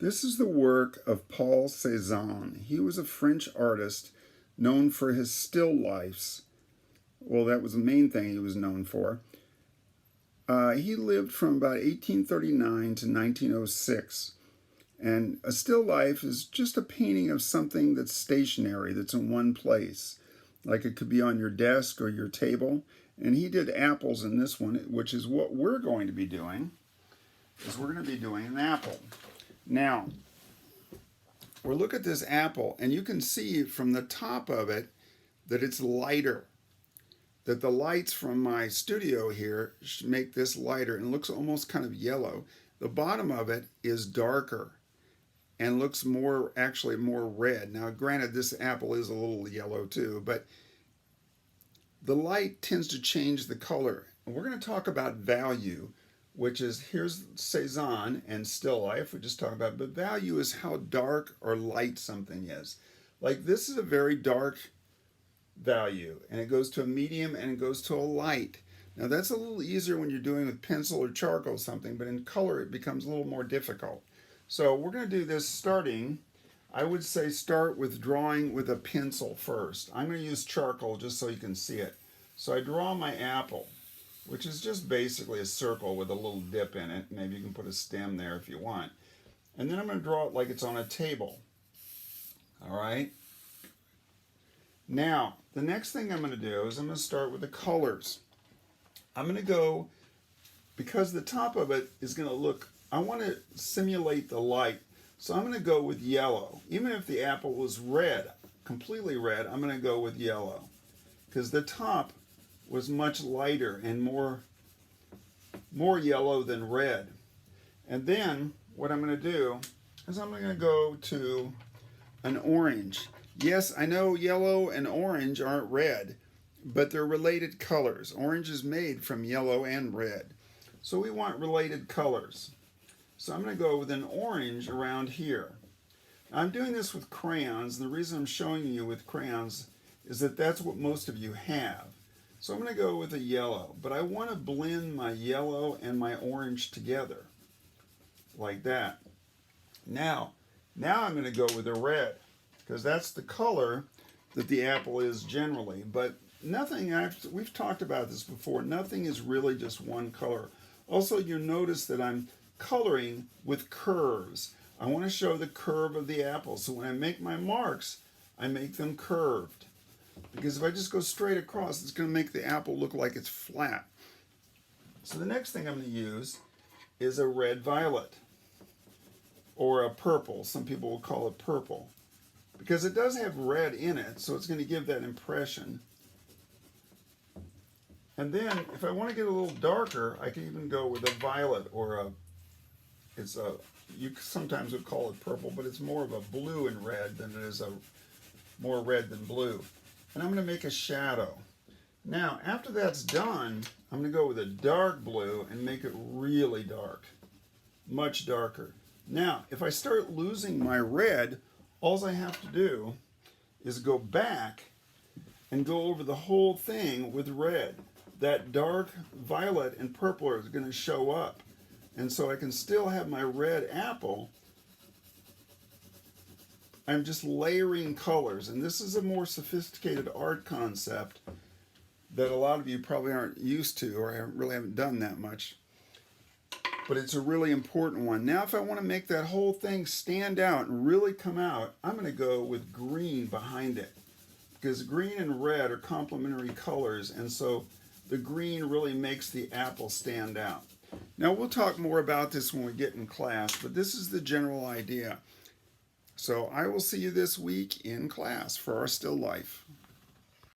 This is the work of Paul Cezanne. He was a French artist known for his still lifes. Well, that was the main thing he was known for. He lived from about 1839 to 1906. And a still life is just a painting of something that's stationary, that's in one place. Like it could be on your desk or your table. And he did apples in this one, which is what we're going to be doing, is we're going to be doing an apple. Now, we'll look at this apple, and you can see from the top of it that it's lighter. That the lights from my studio here make this lighter and looks almost kind of yellow. The bottom of it is darker and looks actually more red. Now, granted, this apple is a little yellow too, but the light tends to change the color. And we're going to talk about value, which is, here's Cezanne and Still-Life, we just talked about, but value is how dark or light something is. Like this is a very dark value, and it goes to a medium and it goes to a light. Now that's a little easier when you're doing with pencil or charcoal or something, but in color it becomes a little more difficult. So we're going to do this starting, I would say start with drawing with a pencil first. I'm going to use charcoal just so you can see it. So I draw my apple, which is just basically a circle with a little dip in it. Maybe you can put a stem there if you want. And then I'm going to draw it like it's on a table. All right? Now, the next thing I'm going to do is I'm going to start with the colors. I'm going to go, because the top of it is going to look, I want to simulate the light. So I'm going to go with yellow. Even if the apple was red, completely red, I'm going to go with yellow. Because the top was much lighter and more yellow than red. And then what I'm going to do is I'm going to go to an orange. Yes, I know yellow and orange aren't red, but they're related colors. Orange is made from yellow and red. So we want related colors. So I'm going to go with an orange around here. Now, I'm doing this with crayons. The reason I'm showing you with crayons is that that's what most of you have. So I'm going to go with a yellow, but I want to blend my yellow and my orange together, like that. Now I'm going to go with a red, because that's the color that the apple is generally. But nothing, we've talked about this before, nothing is really just one color. Also, you'll notice that I'm coloring with curves. I want to show the curve of the apple, so when I make my marks, I make them curved. Because if I just go straight across, it's going to make the apple look like it's flat. So the next thing I'm going to use is a red violet, or a purple. Some people will call it purple, because it does have red in it, so it's going to give that impression. And then if I want to get a little darker, I can even go with a violet, or you sometimes would call it purple, but it's more of a blue and red than it is more red than blue. And I'm going to make a shadow. Now, after that's done, I'm going to go with a dark blue and make it really dark, much darker. Now, if I start losing my red, all I have to do is go back and go over the whole thing with red. That dark violet and purple are going to show up. And so I can still have my red apple. I'm just layering colors, and this is a more sophisticated art concept that a lot of you probably aren't used to, or really haven't done that much. But it's a really important one. Now, if I want to make that whole thing stand out and really come out, I'm going to go with green behind it, because green and red are complementary colors, and so the green really makes the apple stand out. Now, we'll talk more about this when we get in class, but this is the general idea. So I will see you this week in class for our still life.